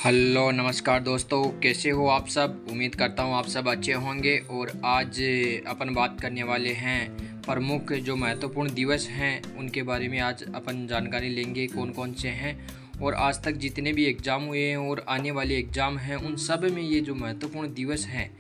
Hello नमस्कार दोस्तों, कैसे हो आप सब। उम्मीद करता हूँ आप सब अच्छे होंगे। और आज अपन बात करने वाले हैं प्रमुख जो महत्वपूर्ण दिवस हैं उनके बारे में। आज अपन जानकारी लेंगे कौन कौन से हैं और आज तक जितने भी एग्ज़ाम हुए हैं और आने वाले एग्ज़ाम हैं उन सब में ये जो महत्वपूर्ण दिवस हैं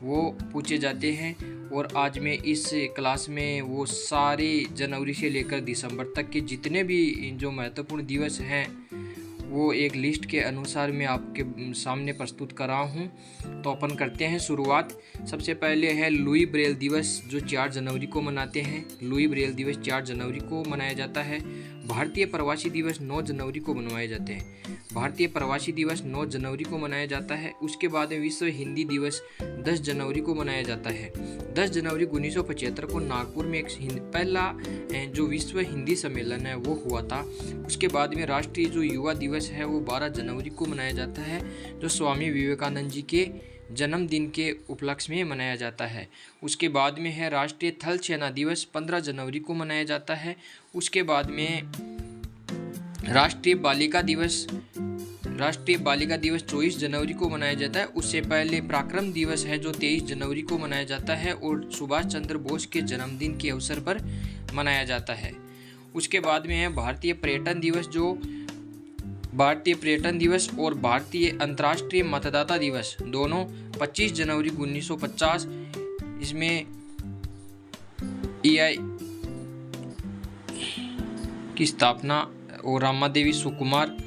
वो पूछे जाते हैं। और आज मैं इस क्लास में वो सारे जनवरी से लेकर दिसंबर तक के जितने भी जो महत्वपूर्ण दिवस हैं वो एक लिस्ट के अनुसार मैं आपके सामने प्रस्तुत कर रहा हूँ। तो अपन करते हैं शुरुआत। सबसे पहले है लुई ब्रेल दिवस जो 4 जनवरी को मनाते हैं। लुई ब्रेल दिवस 4 जनवरी को मनाया जाता है। भारतीय प्रवासी दिवस 9 जनवरी को मनवाए जाते हैं। भारतीय प्रवासी दिवस 9 जनवरी को मनाया जाता है। उसके बाद विश्व हिंदी दिवस 10 जनवरी को मनाया जाता है। 10 जनवरी 1975 को नागपुर में एक पहला जो विश्व हिंदी सम्मेलन है वो हुआ था। उसके बाद में राष्ट्रीय जो युवा दिवस है वो 12 जनवरी को मनाया जाता है, जो स्वामी विवेकानंद जी के जन्मदिन के उपलक्ष्य में मनाया जाता है। उसके बाद में है राष्ट्रीय थल सेना दिवस 15 जनवरी को मनाया जाता है। उसके बाद में राष्ट्रीय बालिका दिवस 24 जनवरी को मनाया जाता है। उससे पहले पराक्रम दिवस है जो 23 जनवरी को मनाया जाता है और सुभाष चंद्र बोस के जन्मदिन के अवसर पर मनाया जाता है। उसके बाद में है भारतीय पर्यटन दिवस और भारतीय अंतर्राष्ट्रीय मतदाता दिवस, दोनों 25 जनवरी 1950। इसमें EI की स्थापना और रामादेवी सुकुमार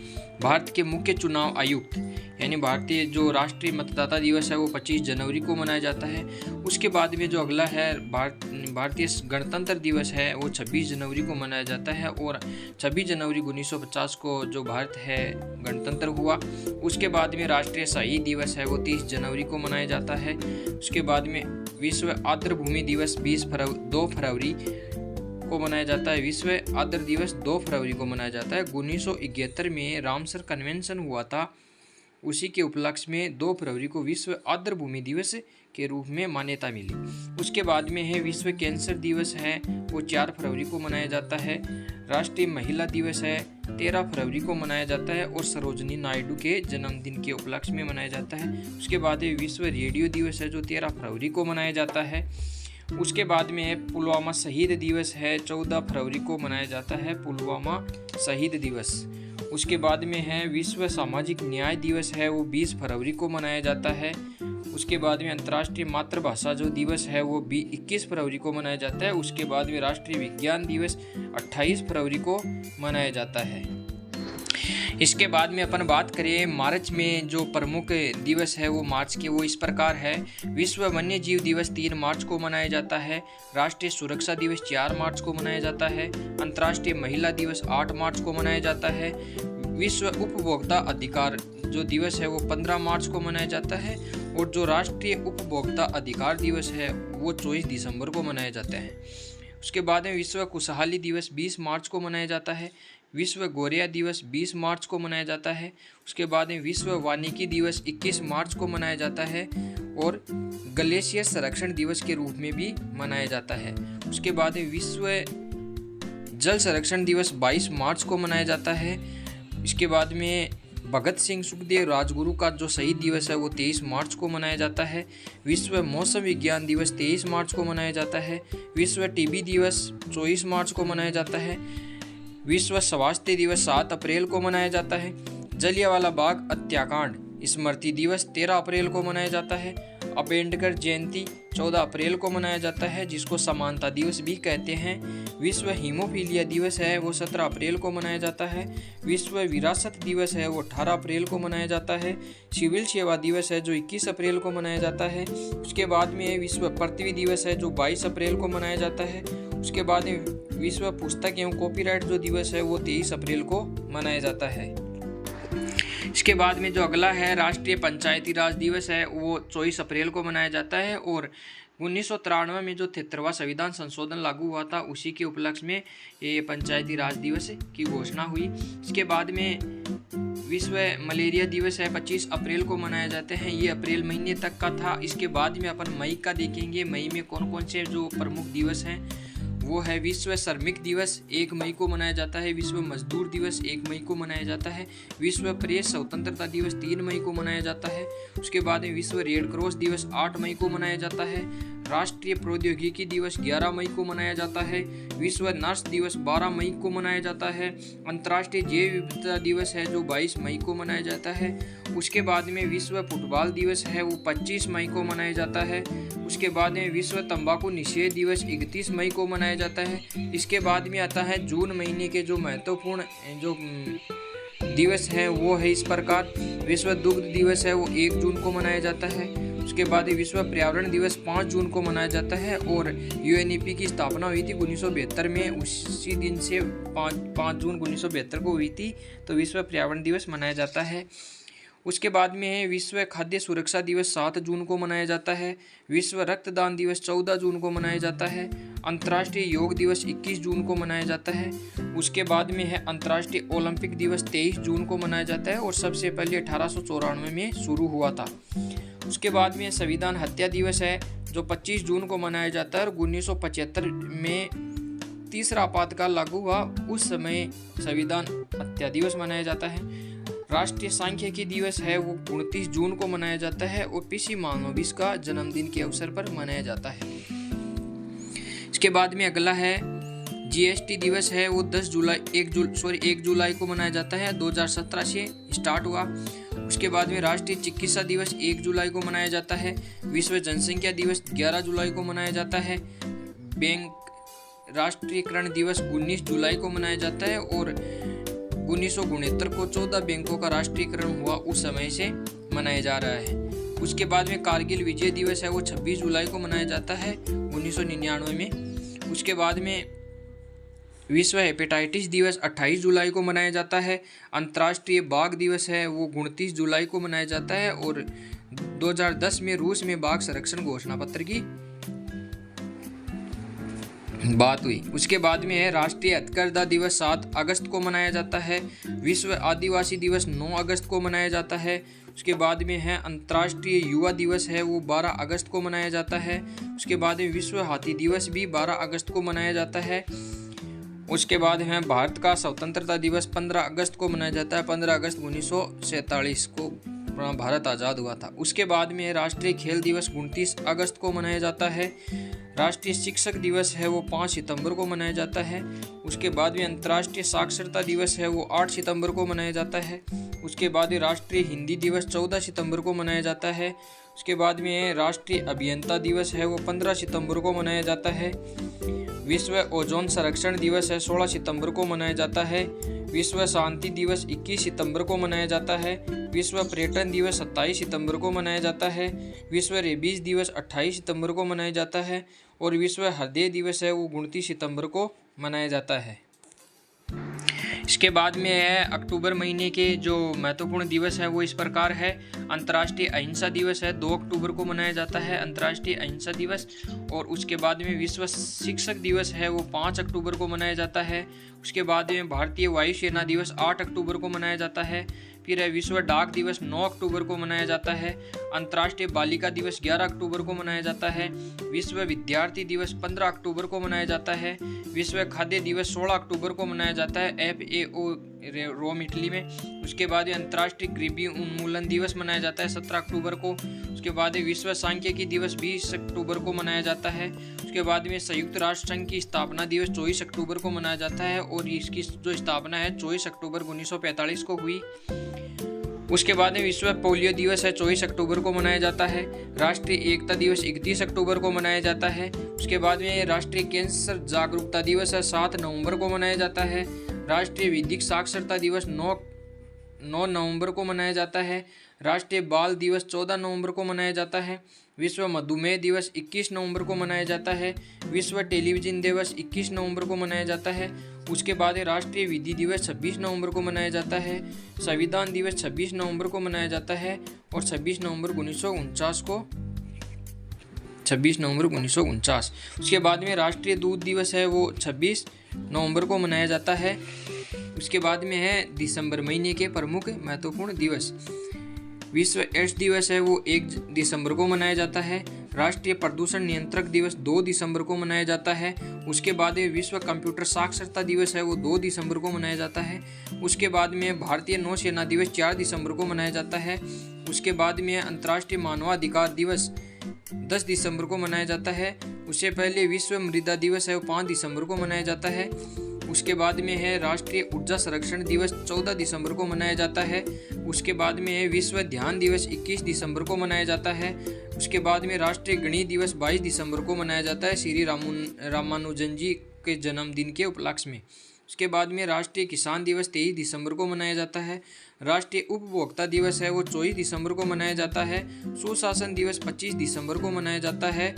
भारत के मुख्य चुनाव आयुक्त, यानी भारतीय जो राष्ट्रीय मतदाता दिवस है वो 25 जनवरी को मनाया जाता है। उसके बाद में जो अगला है भारतीय गणतंत्र दिवस है वो 26 जनवरी को मनाया जाता है। और 26 जनवरी 1950 को जो भारत है गणतंत्र हुआ। उसके बाद में राष्ट्रीय शहीद दिवस है वो 30 जनवरी को मनाया जाता है। उसके बाद में विश्व आर्द्रभूमि दिवस 2 फरवरी को मनाया जाता है। विश्व आर्द्र दिवस 2 फरवरी को मनाया जाता है। 1971 में रामसर कन्वेंशन हुआ था, उसी के उपलक्ष्य में 2 फरवरी को विश्व आर्द्रभूमि दिवस के रूप में मान्यता मिली। उसके बाद में है विश्व कैंसर दिवस है वो 4 फरवरी को मनाया जाता है। राष्ट्रीय महिला दिवस है 13 फरवरी को मनाया जाता है और सरोजनी नायडू के जन्मदिन के उपलक्ष्य में मनाया जाता है। उसके बाद विश्व रेडियो दिवस है जो 13 फरवरी को मनाया जाता है। उसके बाद में है पुलवामा शहीद दिवस है 14 फरवरी को मनाया जाता है, पुलवामा शहीद दिवस। उसके बाद में है विश्व सामाजिक न्याय दिवस है वो 20 फरवरी को मनाया जाता है। उसके बाद में अंतर्राष्ट्रीय मातृभाषा जो दिवस है वो 21 फरवरी को मनाया जाता है। उसके बाद में राष्ट्रीय विज्ञान दिवस 28 फरवरी को मनाया जाता है। इसके बाद में अपन बात करें मार्च में जो प्रमुख दिवस है वो मार्च के वो इस प्रकार है। विश्व वन्य जीव दिवस 3 मार्च को मनाया जाता है। राष्ट्रीय सुरक्षा दिवस 4 मार्च को मनाया जाता है। अंतर्राष्ट्रीय महिला दिवस 8 मार्च को मनाया जाता है। विश्व उपभोक्ता अधिकार जो दिवस है वो 15 मार्च को मनाया जाता है। और जो राष्ट्रीय उपभोक्ता अधिकार दिवस है वो 24 दिसंबर को मनाया जाता है। उसके बाद में विश्व खुशहाली दिवस 20 मार्च को मनाया जाता है। विश्व गोरिया दिवस 20 मार्च को मनाया जाता है। उसके बाद में विश्व वानिकी दिवस 21 मार्च को मनाया जाता है और ग्लेशियर संरक्षण दिवस के रूप में भी मनाया जाता है। उसके बाद में विश्व जल संरक्षण दिवस 22 मार्च को मनाया जाता है। इसके बाद में भगत सिंह सुखदेव राजगुरु का जो शहीद दिवस है वो 23 मार्च को मनाया जाता है। विश्व मौसम विज्ञान दिवस 23 मार्च को मनाया जाता है। विश्व टीबी दिवस 24 मार्च को मनाया जाता है। विश्व स्वास्थ्य दिवस 7 अप्रैल को मनाया जाता है। जलियांवाला बाग हत्याकांड स्मृति दिवस 13 अप्रैल को मनाया जाता है। अम्बेडकर जयंती 14 अप्रैल को मनाया जाता है, जिसको समानता दिवस भी कहते हैं। विश्व हीमोफीलिया दिवस है वो 17 अप्रैल को मनाया जाता है। विश्व विरासत दिवस है वो 18 अप्रैल को मनाया जाता है। सिविल सेवा दिवस है जो 21 अप्रैल को मनाया जाता है। उसके बाद में विश्व पृथ्वी दिवस है जो 22 अप्रैल को मनाया जाता है। उसके बाद में विश्व पुस्तक एवं कॉपीराइट जो दिवस है वो 23 अप्रैल को मनाया जाता है। इसके बाद में जो अगला है राष्ट्रीय पंचायती राज दिवस है वो 24 अप्रैल को मनाया जाता है। और 1993 में जो 73वां संविधान संशोधन लागू हुआ था उसी के उपलक्ष्य में ये पंचायती राज दिवस की घोषणा हुई। इसके बाद में विश्व मलेरिया दिवस है 25 अप्रैल को मनाया जाते हैं। ये अप्रैल महीने तक का था। इसके बाद में अपन मई का देखेंगे, मई में कौन कौन से जो प्रमुख दिवस हैं वो है विश्व श्रमिक दिवस 1 मई को मनाया जाता है, विश्व मजदूर दिवस 1 मई को मनाया जाता है, विश्व प्रेस स्वतंत्रता दिवस 3 मई को मनाया जाता है। उसके बाद में विश्व रेड क्रॉस दिवस 8 मई को मनाया जाता है, राष्ट्रीय प्रौद्योगिकी दिवस 11 मई को मनाया जाता है, विश्व नर्स दिवस 12 मई को मनाया जाता है, अंतर्राष्ट्रीय जैव विविधता दिवस है जो 22 मई को मनाया जाता है। उसके बाद में विश्व फुटबॉल दिवस है वो 25 मई को मनाया जाता है। उसके बाद में विश्व तंबाकू निषेध दिवस 31 मई को मनाया जाता है। इसके बाद में आता है जून महीने के जो महत्वपूर्ण जो दिवस है वो है इस प्रकार। विश्व दुग्ध दिवस है वो 1 जून को मनाया जाता है। उसके बाद विश्व पर्यावरण दिवस 5 जून को मनाया जाता है और यूएनईपी की स्थापना हुई थी 1972 में, उसी दिन से 5 जून 1972 को हुई थी, तो विश्व पर्यावरण दिवस मनाया जाता है। उसके बाद में है विश्व खाद्य सुरक्षा दिवस 7 जून को मनाया जाता है, विश्व रक्तदान दिवस 14 जून को मनाया जाता है, अंतर्राष्ट्रीय योग दिवस 21 जून को मनाया जाता है। उसके बाद में है अंतर्राष्ट्रीय ओलंपिक दिवस 23 जून को मनाया जाता है और सबसे पहले 1894 में शुरू हुआ था। उसके बाद में संविधान हत्या दिवस है जो 25 जून को मनाया जाता है और 1975 में तीसरा आपातकाल लागू हुआ, उस समय संविधान हत्या दिवस मनाया जाता है। राष्ट्रीय सांख्यिकी दिवस है वो 29 जून को मनाया जाता है और पीसी महालनोबिस का जन्मदिन के अवसर पर मनाया जाता है। इसके बाद में अगला है जीएसटी दिवस है वो 1 जुलाई को मनाया जाता है, 2017 से स्टार्ट हुआ। उसके बाद में राष्ट्रीय चिकित्सा दिवस 1 जुलाई को मनाया जाता है, विश्व जनसंख्या दिवस 11 जुलाई को मनाया जाता है, बैंक राष्ट्रीयकरण दिवस 19 जुलाई को मनाया जाता है और 1969 को 14 बैंकों का राष्ट्रीयकरण हुआ, उस समय से मनाया जा रहा है। उसके बाद में कारगिल विजय दिवस है वो 26 जुलाई को मनाया जाता है 1999 में। उसके बाद में विश्व हेपेटाइटिस दिवस 28 जुलाई को मनाया जाता है, अंतर्राष्ट्रीय बाघ दिवस है वो 29 जुलाई को मनाया जाता है और 2010 में रूस में बाघ संरक्षण घोषणा पत्र की बात हुई। उसके बाद में है राष्ट्रीय हथकरघा दिवस 7 अगस्त को मनाया जाता है, विश्व आदिवासी दिवस 9 अगस्त को मनाया जाता है। उसके बाद में है अंतर्राष्ट्रीय युवा दिवस है वो 12 अगस्त को मनाया जाता है। उसके बाद में विश्व हाथी दिवस भी 12 अगस्त को मनाया जाता है। उसके बाद है भारत का स्वतंत्रता दिवस 15 अगस्त को मनाया जाता है, 15 अगस्त 1947 को भारत आज़ाद हुआ था। उसके बाद में राष्ट्रीय खेल दिवस 29 अगस्त को मनाया जाता है, राष्ट्रीय शिक्षक दिवस है वो 5 सितंबर को मनाया जाता है। उसके बाद में अंतर्राष्ट्रीय साक्षरता दिवस है वो 8 सितंबर को मनाया जाता है। उसके बाद में राष्ट्रीय हिंदी दिवस 14 सितंबर को मनाया जाता है। उसके बाद में राष्ट्रीय अभियंता दिवस है वो 15 सितंबर को मनाया जाता है। विश्व ओजोन संरक्षण दिवस है 16 सितंबर को मनाया जाता है। विश्व शांति दिवस 21 सितंबर को मनाया जाता है। विश्व पर्यटन दिवस 27 सितंबर को मनाया जाता है। विश्व रेबीज दिवस 28 सितंबर को मनाया जाता है और विश्व हृदय दिवस है वो 29 सितंबर को मनाया जाता है। इसके बाद में है अक्टूबर महीने के जो महत्वपूर्ण दिवस है वो इस प्रकार है। अंतर्राष्ट्रीय अहिंसा दिवस है 2 अक्टूबर को मनाया जाता है, अंतर्राष्ट्रीय अहिंसा दिवस। और उसके बाद में विश्व शिक्षक दिवस है वो 5 अक्टूबर को मनाया जाता है। उसके बाद में भारतीय वायुसेना दिवस 8 अक्टूबर को मनाया जाता है। फिर है विश्व डाक दिवस 9 अक्टूबर को मनाया जाता है। अंतर्राष्ट्रीय बालिका दिवस 11 अक्टूबर को मनाया जाता है। विश्व विद्यार्थी दिवस 15 अक्टूबर को मनाया जाता है। विश्व खाद्य दिवस 16 अक्टूबर को मनाया जाता है FAO रोम इटली में। उसके बाद अंतर्राष्ट्रीय गरीबी उन्मूलन दिवस मनाया जाता है 17 अक्टूबर को। उसके बाद विश्व सांख्यिकी दिवस 20 अक्टूबर को मनाया जाता है। उसके बाद में संयुक्त राष्ट्र संघ की स्थापना दिवस 24 अक्टूबर को मनाया जाता है और इसकी जो स्थापना है 24 अक्टूबर 1945 को हुई। उसके बाद में विश्व पोलियो दिवस है 24 अक्टूबर को मनाया जाता है। राष्ट्रीय एकता दिवस 31 अक्टूबर को मनाया जाता है। उसके बाद में राष्ट्रीय कैंसर जागरूकता दिवस है 7 नवंबर को मनाया जाता है। राष्ट्रीय विधिक साक्षरता दिवस 9 नवंबर को मनाया जाता है। राष्ट्रीय बाल दिवस 14 नवंबर को मनाया जाता है। विश्व मधुमेह दिवस 21 नवंबर को मनाया जाता है। विश्व टेलीविजन दिवस 21 नवंबर को मनाया जाता है। उसके बाद राष्ट्रीय विधि दिवस 26 नवंबर को मनाया जाता है। संविधान दिवस 26 नवंबर को मनाया जाता है और 26 नवंबर 1949। उसके बाद में राष्ट्रीय दूध दिवस है वो 26 नवंबर को मनाया जाता है। उसके बाद में है दिसंबर महीने के प्रमुख महत्वपूर्ण दिवस। विश्व एड्स दिवस है वो 1 दिसंबर को मनाया जाता है। राष्ट्रीय प्रदूषण नियंत्रक दिवस 2 दिसंबर को मनाया जाता है। उसके बाद में विश्व कंप्यूटर साक्षरता दिवस है, वो 2 दिसंबर को मनाया जाता है। उसके बाद में भारतीय नौसेना दिवस 4 दिसंबर को मनाया जाता है। उसके बाद में अंतर्राष्ट्रीय मानवाधिकार दिवस 10 दिसंबर को मनाया जाता है। उससे पहले विश्व मृदा दिवस है, वो 5 दिसंबर को मनाया जाता है। उसके बाद में है राष्ट्रीय ऊर्जा संरक्षण दिवस 14 दिसंबर को मनाया जाता है। उसके बाद में है विश्व ध्यान दिवस 21 दिसंबर को मनाया जाता है। उसके बाद में राष्ट्रीय गणित दिवस 22 दिसंबर को मनाया जाता है, श्री रामानुजन जी के जन्मदिन के उपलक्ष्य में। उसके बाद में राष्ट्रीय किसान दिवस 23 दिसंबर को मनाया जाता है। राष्ट्रीय उपभोक्ता दिवस है, वो 24 दिसंबर को मनाया जाता है। सुशासन दिवस 25 दिसंबर को मनाया जाता है।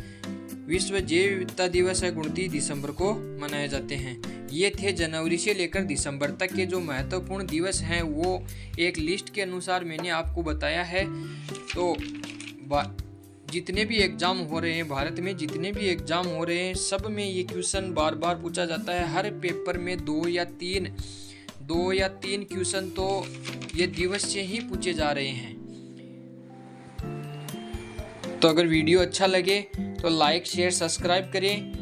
विश्व जैव विविधता दिवस है, 29 दिसंबर को मनाए जाते हैं। ये थे जनवरी से लेकर दिसंबर तक के जो महत्वपूर्ण दिवस हैं, वो एक लिस्ट के अनुसार मैंने आपको बताया है। तो जितने भी एग्ज़ाम हो रहे हैं भारत में, जितने भी एग्ज़ाम हो रहे हैं, सब में ये क्वेश्चन बार बार पूछा जाता है। हर पेपर में 2 या 3 क्वेश्चन तो ये दिवस से ही पूछे जा रहे हैं। तो अगर वीडियो अच्छा लगे तो लाइक शेयर सब्सक्राइब करें